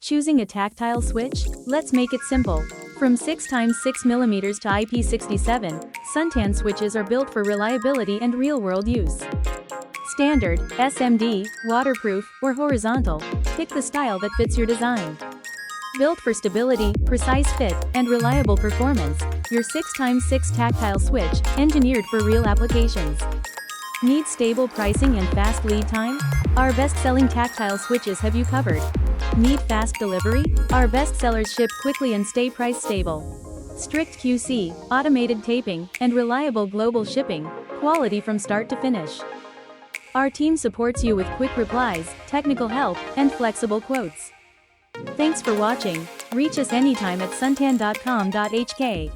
Choosing a tactile switch? Let's make it simple. From 6x6mm to IP67, Suntan switches are built for reliability and real-world use. Standard, SMD, waterproof, or horizontal, pick the style that fits your design. Built for stability, precise fit, and reliable performance, your 6x6 tactile switch, engineered for real applications. Need stable pricing and fast lead time? Our best-selling tactile switches have you covered. Need fast delivery? Our best sellers ship quickly and stay price stable. Strict QC, automated taping, and reliable global shipping, quality from start to finish. Our team supports you with quick replies, technical help, and flexible quotes. Thanks for watching. Reach us anytime at suntan.com.hk.